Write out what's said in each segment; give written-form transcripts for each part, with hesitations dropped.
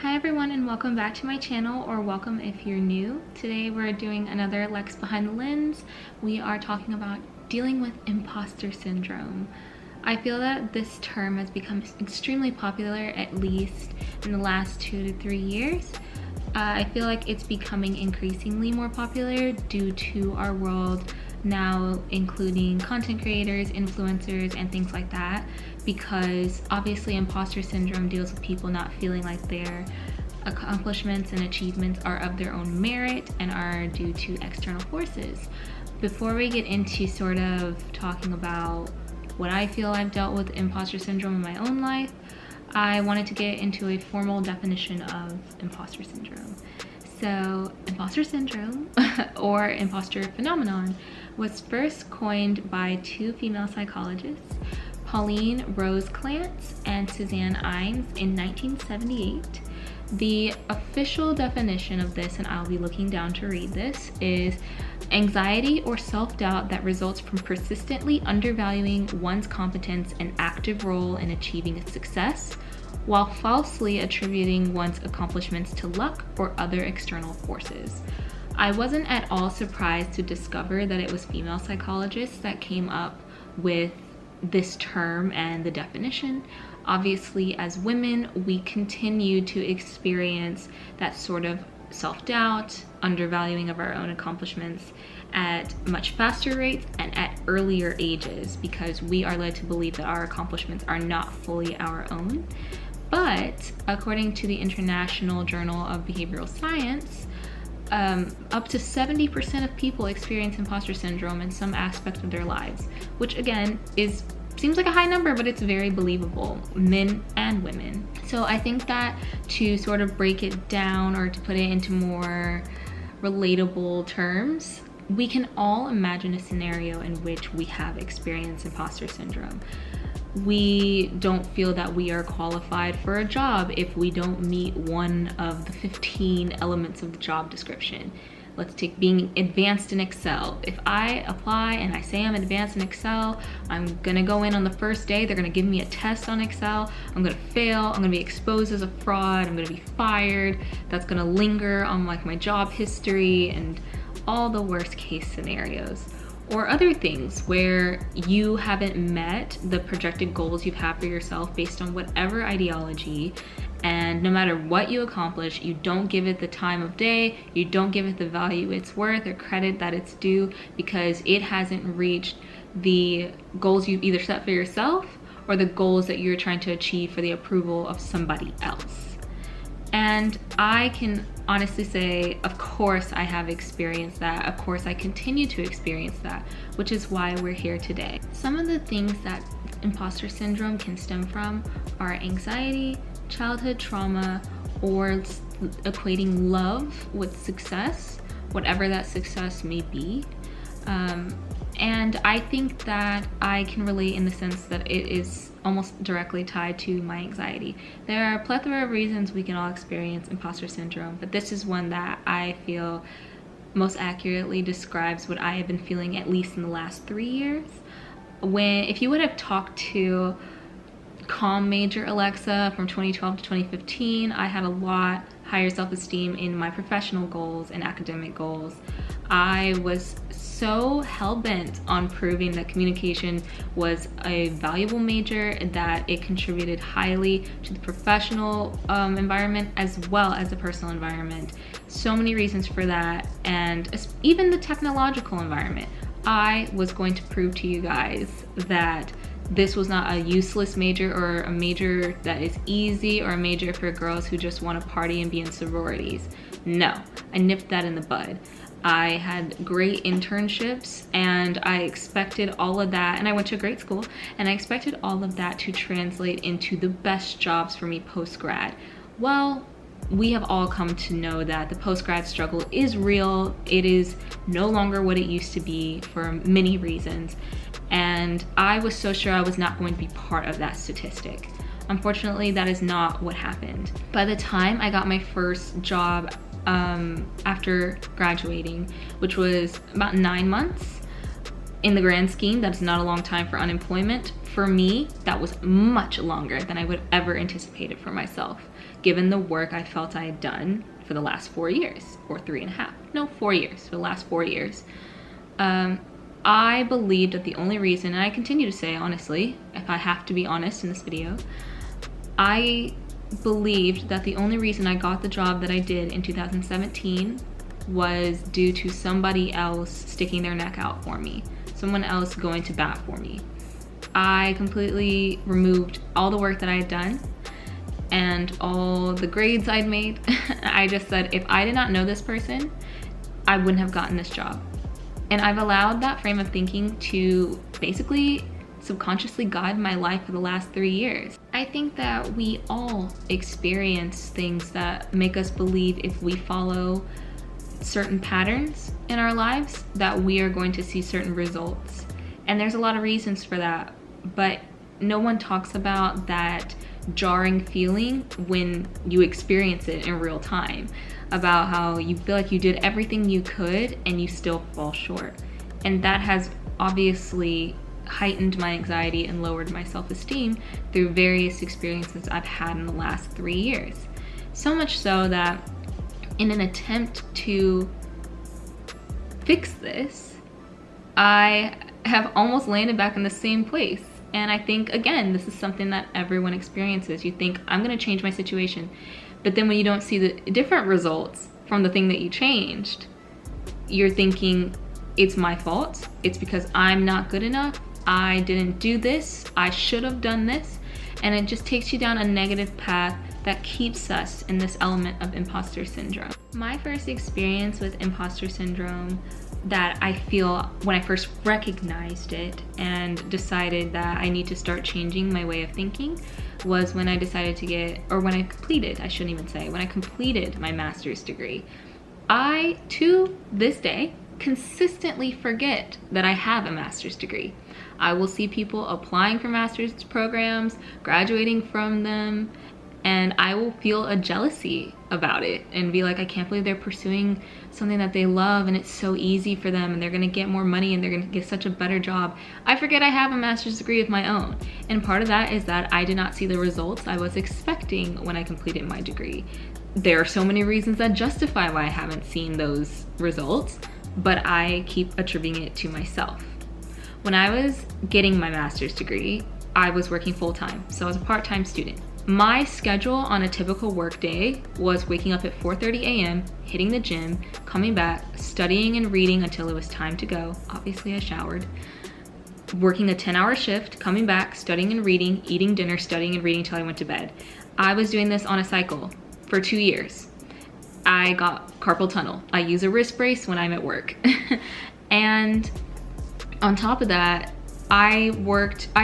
Hi everyone and welcome back to my channel, or welcome if you're new. Today we're doing another Lex Behind the Lens. We are talking about dealing with imposter syndrome. I feel that this term has become extremely popular, at least in the last 2 to 3 years. I feel like it's becoming increasingly more popular due to our world now including content creators, influencers, and things like that, because obviously imposter syndrome deals with people not feeling like their accomplishments and achievements are of their own merit and are due to external forces. Before we get into sort of talking about what I feel I've dealt with imposter syndrome in my own life, I wanted to get into a formal definition of imposter syndrome. So, imposter syndrome, or imposter phenomenon, was first coined by two female psychologists, Pauline Rose Clance and Suzanne Imes, in 1978. The official definition of this, and I'll be looking down to read this, is anxiety or self-doubt that results from persistently undervaluing one's competence and active role in achieving a success, while falsely attributing one's accomplishments to luck or other external forces. I wasn't at all surprised to discover that it was female psychologists that came up with this term and the definition. Obviously, as women, we continue to experience that sort of self-doubt, undervaluing of our own accomplishments at much faster rates and at earlier ages, because we are led to believe that our accomplishments are not fully our own. But according to the International Journal of Behavioral Science, up to 70% of people experience imposter syndrome in some aspect of their lives, which again seems like a high number, but it's very believable, men and women. So I think that to sort of break it down or to put it into more relatable terms, we can all imagine a scenario in which we have experienced imposter syndrome. We don't feel that we are qualified for a job if we don't meet one of the 15 elements of the job description. Let's take being advanced in Excel. If I apply and I say I'm advanced in Excel, I'm gonna go in on the first day, they're gonna give me a test on Excel, I'm gonna fail, I'm gonna be exposed as a fraud, I'm gonna be fired, that's gonna linger on like my job history and all the worst case scenarios. Or other things where you haven't met the projected goals you have for yourself based on whatever ideology, and no matter what you accomplish, you don't give it the time of day, you don't give it the value it's worth or credit that it's due, because it hasn't reached the goals you've either set for yourself or the goals that you're trying to achieve for the approval of somebody else. And I can honestly say, of course I have experienced that. Of course I continue to experience that, which is why we're here today. Some of the things that imposter syndrome can stem from are anxiety, childhood trauma, or equating love with success, whatever that success may be. And I think that I can relate in the sense that it is almost directly tied to my anxiety. There are a plethora of reasons we can all experience imposter syndrome, but this is one that I feel most accurately describes what I have been feeling, at least in the last 3 years. If you would have talked to comm major Alexa from 2012 to 2015, I had a lot higher self-esteem in my professional goals and academic goals. I was so hell-bent on proving that communication was a valuable major, that it contributed highly to the professional environment as well as the personal environment. So many reasons for that, and even the technological environment. I was going to prove to you guys that this was not a useless major or a major that is easy or a major for girls who just want to party and be in sororities. No, I nipped that in the bud. I had great internships and I expected all of that, and I went to a great school, and I expected all of that to translate into the best jobs for me post-grad. Well, we have all come to know that the post-grad struggle is real. It is no longer what it used to be for many reasons. And I was so sure I was not going to be part of that statistic. Unfortunately, that is not what happened. By the time I got my first job after graduating, which was about 9 months, In the grand scheme, that's not a long time for unemployment. For me, that was much longer than I would ever anticipate it for myself, given the work I felt I had done for the last 4 years, or 3.5. No, 4 years, for the last 4 years. I believed that the only reason, and I continue to say honestly, if I have to be honest in this video, I believed that the only reason I got the job that I did in 2017 was due to somebody else sticking their neck out for me, someone else going to bat for me. I completely removed all the work that I had done and all the grades I'd made. I just said, if I did not know this person, I wouldn't have gotten this job. And I've allowed that frame of thinking to basically subconsciously guide my life for the last 3 years. I think that we all experience things that make us believe if we follow certain patterns in our lives that we are going to see certain results. And there's a lot of reasons for that, but no one talks about that jarring feeling when you experience it in real time, about how you feel like you did everything you could and you still fall short. And that has obviously heightened my anxiety and lowered my self-esteem through various experiences I've had in the last 3 years. So much so that in an attempt to fix this, I have almost landed back in the same place. And I think, again, this is something that everyone experiences. You think, I'm gonna change my situation. But then when you don't see the different results from the thing that you changed, you're thinking, it's my fault. It's because I'm not good enough. I didn't do this. I should have done this. And it just takes you down a negative path that keeps us in this element of imposter syndrome. My first experience with imposter syndrome that I feel when I first recognized it and decided that I need to start changing my way of thinking was when I decided to get, or when I completed, I shouldn't even say, when I completed my master's degree. I, to this day, consistently forget that I have a master's degree. I will see people applying for master's programs, graduating from them, and I will feel a jealousy about it and be like, I can't believe they're pursuing something that they love and it's so easy for them and they're gonna get more money and they're gonna get such a better job. I forget I have a master's degree of my own. And part of that is that I did not see the results I was expecting when I completed my degree. There are so many reasons that justify why I haven't seen those results, but I keep attributing it to myself. When I was getting my master's degree, I was working full-time, so I was a part-time student. My schedule on a typical work day was waking up at 4:30 a.m., hitting the gym, coming back, studying and reading until it was time to go. Obviously I showered. Working a 10-hour shift, coming back, studying and reading, eating dinner, studying and reading until I went to bed. I was doing this on a cycle for 2 years. I got carpal tunnel. I use a wrist brace when I'm at work. And on top of that, I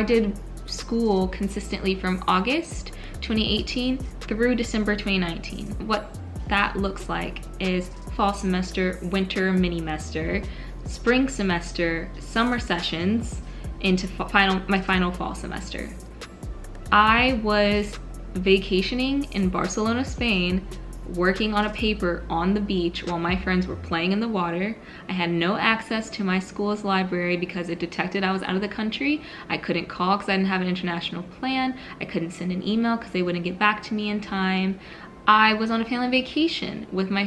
did school consistently from August 2018 through December 2019. What that looks like is fall semester, winter mini-mester, spring semester, summer sessions into my final fall semester. I was vacationing in Barcelona, Spain, working on a paper on the beach while my friends were playing in the water. I had no access to my school's library because it detected I was out of the country. I couldn't call because I didn't have an international plan. I couldn't send an email because they wouldn't get back to me in time. I was on a family vacation with my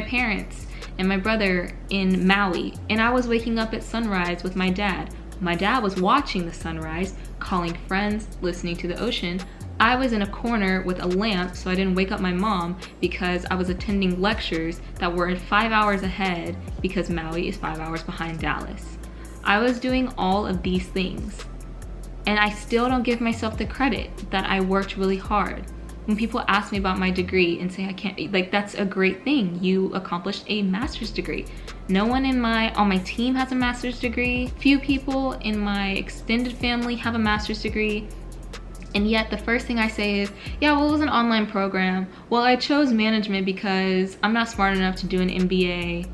parents and my brother in Maui, and I was waking up at sunrise with my dad. My dad was watching the sunrise, calling friends, listening to the ocean. I was in a corner with a lamp so I didn't wake up my mom because I was attending lectures that were 5 hours ahead because Maui is 5 hours behind Dallas. I was doing all of these things and I still don't give myself the credit that I worked really hard. When people ask me about my degree and say I can't, like, that's a great thing. You accomplished a master's degree. No one on my team has a master's degree. Few people in my extended family have a master's degree. And yet the first thing I say is, yeah, well, it was an online program. Well, I chose management because I'm not smart enough to do an MBA.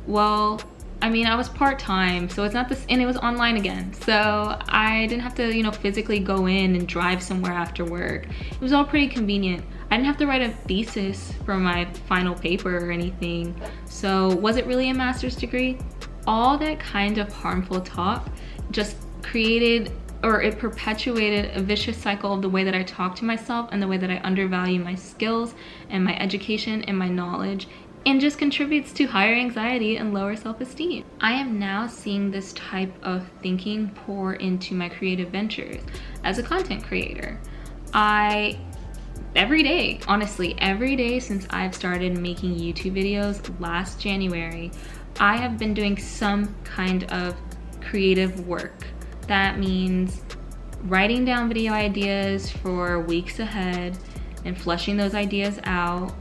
Well, I mean, I was part-time, so it's not this, and it was online again. So I didn't have to, physically go in and drive somewhere after work. It was all pretty convenient. I didn't have to write a thesis for my final paper or anything. So was it really a master's degree? All that kind of harmful talk just created, or it perpetuated, a vicious cycle of the way that I talk to myself and the way that I undervalue my skills and my education and my knowledge, and just contributes to higher anxiety and lower self-esteem. I am now seeing this type of thinking pour into my creative ventures as a content creator. Every day, honestly, every day since I've started making YouTube videos last January, I have been doing some kind of creative work. That means writing down video ideas for weeks ahead and fleshing those ideas out.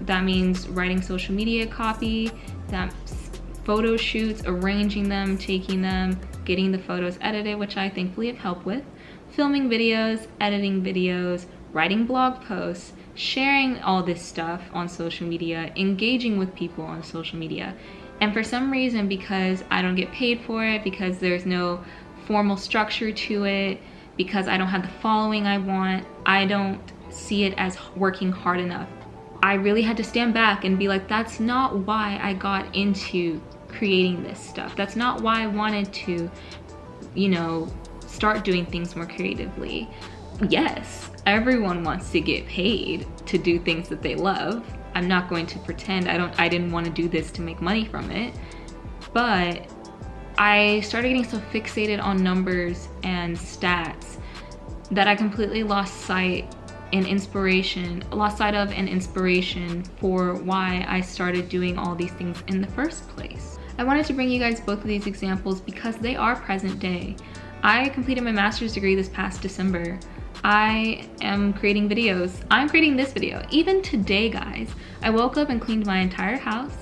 That means writing social media copy, that's photo shoots, arranging them, taking them, getting the photos edited, which I thankfully have help with, filming videos, editing videos, writing blog posts, sharing all this stuff on social media, engaging with people on social media. And for some reason, because I don't get paid for it, because there's no formal structure to it, because I don't have the following I want, I don't see it as working hard enough. I really had to stand back and be like, that's not why I got into creating this stuff. That's not why I wanted to, you know, start doing things more creatively. Yes, everyone wants to get paid to do things that they love. I'm not going to pretend I didn't want to do this to make money from it. But I started getting so fixated on numbers and stats that I completely lost sight of an inspiration for why I started doing all these things in the first place. I wanted to bring you guys both of these examples because they are present day. I completed my master's degree this past December. I am creating videos. I'm creating this video. Even today, guys, I woke up and cleaned my entire house.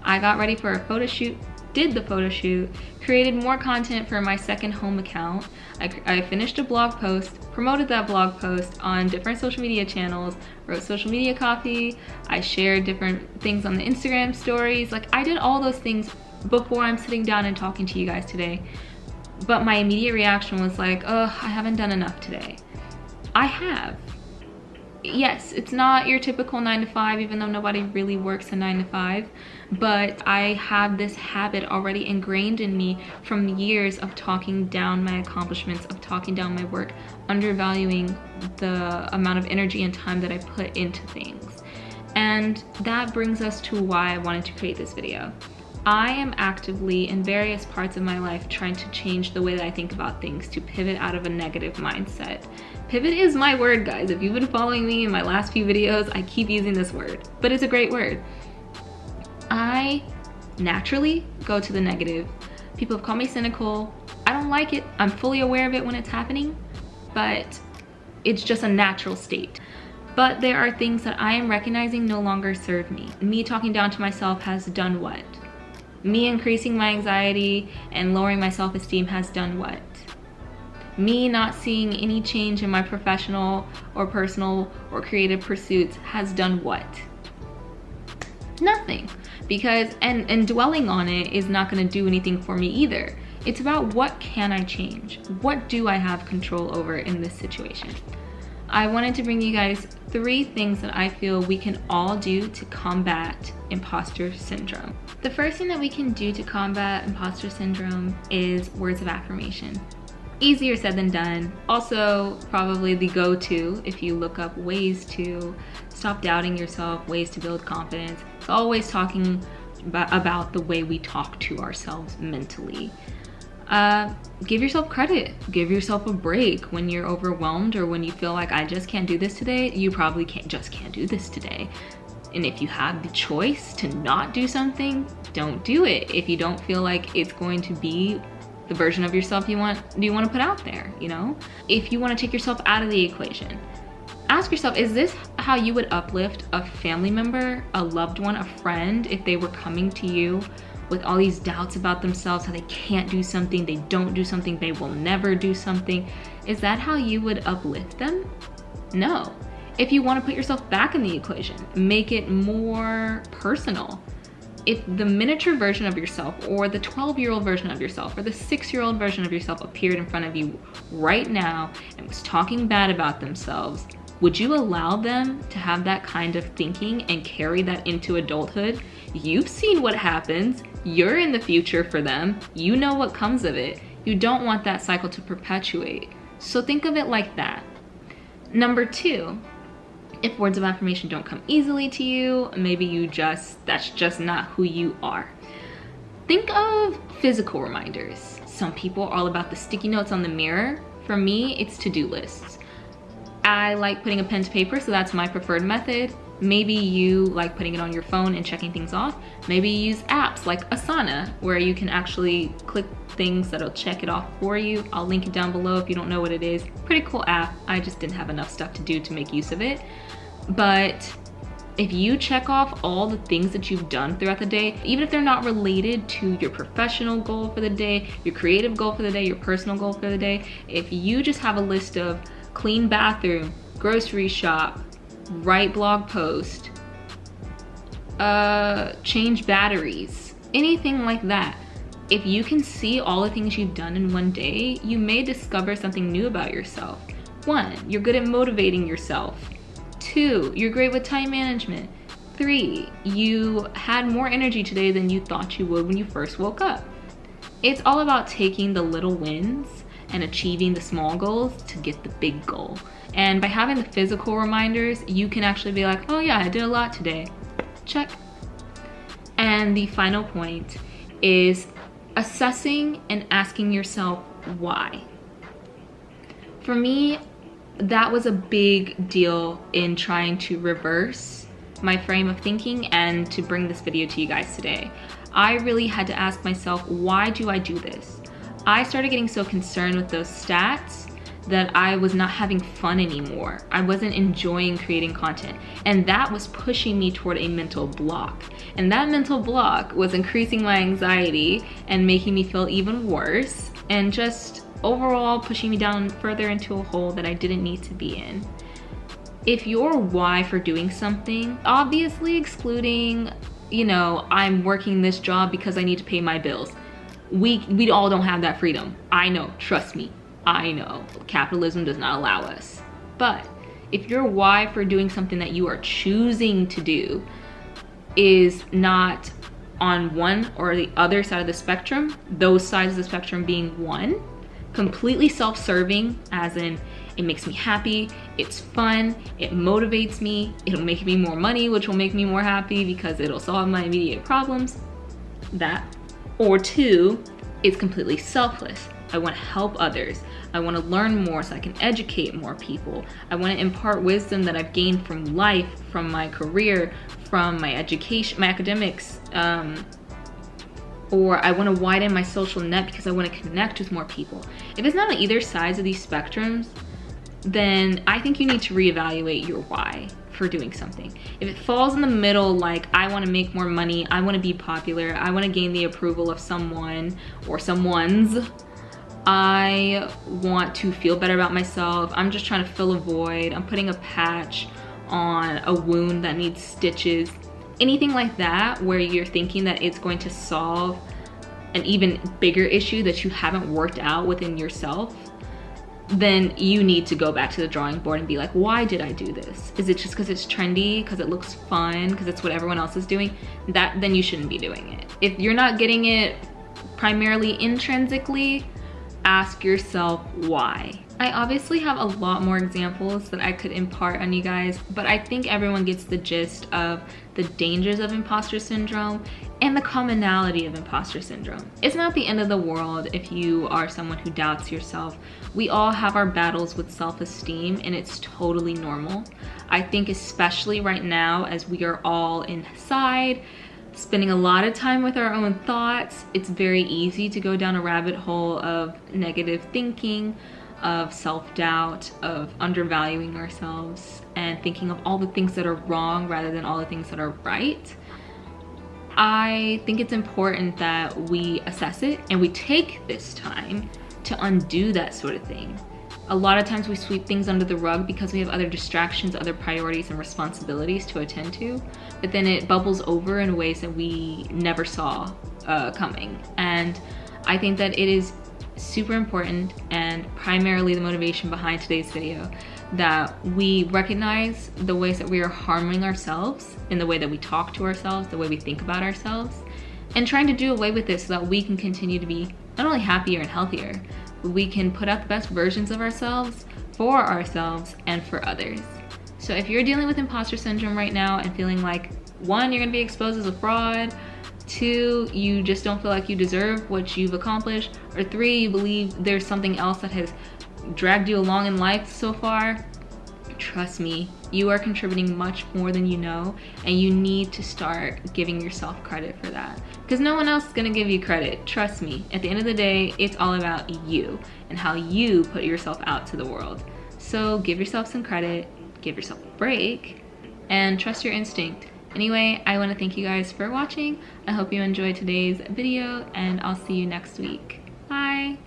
I got ready for a photo shoot, did the photo shoot, created more content for my second home account. I finished a blog post, promoted that blog post on different social media channels, wrote social media copy, I shared different things on the Instagram stories. Like, I did all those things before I'm sitting down and talking to you guys today. But my immediate reaction was like, oh, I haven't done enough today. I have. Yes, it's not your typical 9 to 5, even though nobody really works a 9 to 5, but I have this habit already ingrained in me from years of talking down my accomplishments, of talking down my work, undervaluing the amount of energy and time that I put into things. And that brings us to why I wanted to create this video. I am actively in various parts of my life trying to change the way that I think about things, to pivot out of a negative mindset. Pivot is my word, guys. If you've been following me in my last few videos, I keep using this word, but it's a great word. I naturally go to the negative. People have called me cynical. I don't like it. I'm fully aware of it when it's happening, but it's just a natural state. But there are things that I am recognizing no longer serve me. Me talking down to myself has done what? Me increasing my anxiety and lowering my self-esteem has done what? Me not seeing any change in my professional or personal or creative pursuits has done what? Nothing. Because, and dwelling on it is not gonna do anything for me either. It's about what can I change? What do I have control over in this situation? I wanted to bring you guys 3 things that I feel we can all do to combat imposter syndrome. The first thing that we can do to combat imposter syndrome is words of affirmation. Easier said than done. Also, probably the go-to if you look up ways to stop doubting yourself, ways to build confidence. It's always talking about the way we talk to ourselves mentally. Give yourself credit. Give yourself a break when you're overwhelmed or when you feel like I just can't do this today. You probably can't do this today. And if you have the choice to not do something, don't do it. If you don't feel like it's going to be the version of yourself you want to put out there, you know? If you want to take yourself out of the equation, ask yourself, is this how you would uplift a family member, a loved one, a friend, if they were coming to you with all these doubts about themselves, how they can't do something, they don't do something, they will never do something? Is that how you would uplift them? No. If you want to put yourself back in the equation, make it more personal. If the miniature version of yourself or the 12-year-old version of yourself or the 6-year-old version of yourself appeared in front of you right now and was talking bad about themselves, would you allow them to have that kind of thinking and carry that into adulthood? You've seen what happens. You're in the future for them. You know what comes of it. You don't want that cycle to perpetuate. So think of it like that. Number 2, if words of affirmation don't come easily to you, maybe that's just not who you are. Think of physical reminders. Some people are all about the sticky notes on the mirror. For me, it's to-do lists. I like putting a pen to paper, so that's my preferred method. Maybe you like putting it on your phone and checking things off. Maybe you use apps like Asana, where you can actually click things that'll check it off for you. I'll link it down below if you don't know what it is. Pretty cool app. I just didn't have enough stuff to do to make use of it. But if you check off all the things that you've done throughout the day, even if they're not related to your professional goal for the day, your creative goal for the day, your personal goal for the day, if you just have a list of clean bathroom, grocery shop, write blog post, change batteries, anything like that, if you can see all the things you've done in one day, you may discover something new about yourself. 1, you're good at motivating yourself. 2, you're great with time management. 3, you had more energy today than you thought you would when you first woke up. It's all about taking the little wins and achieving the small goals to get the big goal. And by having the physical reminders, you can actually be like, oh yeah, I did a lot today. Check. And the final point is assessing and asking yourself why. For me, that was a big deal in trying to reverse my frame of thinking and to bring this video to you guys today. I really had to ask myself, why do I do this? I started getting so concerned with those stats that I was not having fun anymore. I wasn't enjoying creating content, and that was pushing me toward a mental block. And that mental block was increasing my anxiety and making me feel even worse, and just overall pushing me down further into a hole that I didn't need to be in. If your why for doing something, obviously excluding, I'm working this job because I need to pay my bills. We all don't have that freedom. I know, trust me, I know. Capitalism does not allow us. But if your why for doing something that you are choosing to do is not on one or the other side of the spectrum, those sides of the spectrum being one, completely self-serving, as in it makes me happy, it's fun, it motivates me, it'll make me more money, which will make me more happy because it'll solve my immediate problems, that. Or 2, it's completely selfless. I want to help others. I want to learn more so I can educate more people. I want to impart wisdom that I've gained from life, from my career, from my education, my academics, or I want to widen my social net because I want to connect with more people. If it's not on either sides of these spectrums, then I think you need to reevaluate your why for doing something. If it falls in the middle, like I want to make more money, I want to be popular, I want to gain the approval of someone or someone's, I want to feel better about myself, I'm just trying to fill a void, I'm putting a patch on a wound that needs stitches, anything like that where you're thinking that it's going to solve an even bigger issue that you haven't worked out within yourself, then you need to go back to the drawing board and be like, why did I do this? Is it just because it's trendy, because it looks fun, because it's what everyone else is doing? Then you shouldn't be doing it. If you're not getting it primarily intrinsically, ask yourself why. I obviously have a lot more examples that I could impart on you guys, but I think everyone gets the gist of the dangers of imposter syndrome and the commonality of imposter syndrome. It's not the end of the world if you are someone who doubts yourself. We all have our battles with self-esteem, and it's totally normal. I think especially right now, as we are all inside, spending a lot of time with our own thoughts, it's very easy to go down a rabbit hole of negative thinking, of self-doubt, of undervaluing ourselves, and thinking of all the things that are wrong rather than all the things that are right. I think it's important that we assess it and we take this time to undo that sort of thing. A lot of times we sweep things under the rug because we have other distractions, other priorities and responsibilities to attend to, but then it bubbles over in ways that we never saw coming. And I think that it is super important, and primarily the motivation behind today's video, that we recognize the ways that we are harming ourselves in the way that we talk to ourselves, the way we think about ourselves, and trying to do away with this so that we can continue to be not only happier and healthier, but we can put out the best versions of ourselves for ourselves and for others. So if you're dealing with imposter syndrome right now and feeling like, 1, you're gonna be exposed as a fraud, 2, you just don't feel like you deserve what you've accomplished, or 3, you believe there's something else that has dragged you along in life so far, trust me, you are contributing much more than you know, and you need to start giving yourself credit for that, because no one else is gonna give you credit. Trust me, at the end of the day, it's all about you and how you put yourself out to the world. So give yourself some credit, give yourself a break, and trust your instinct. Anyway, I want to thank you guys for watching. I hope you enjoyed today's video, and I'll see you next week. Bye!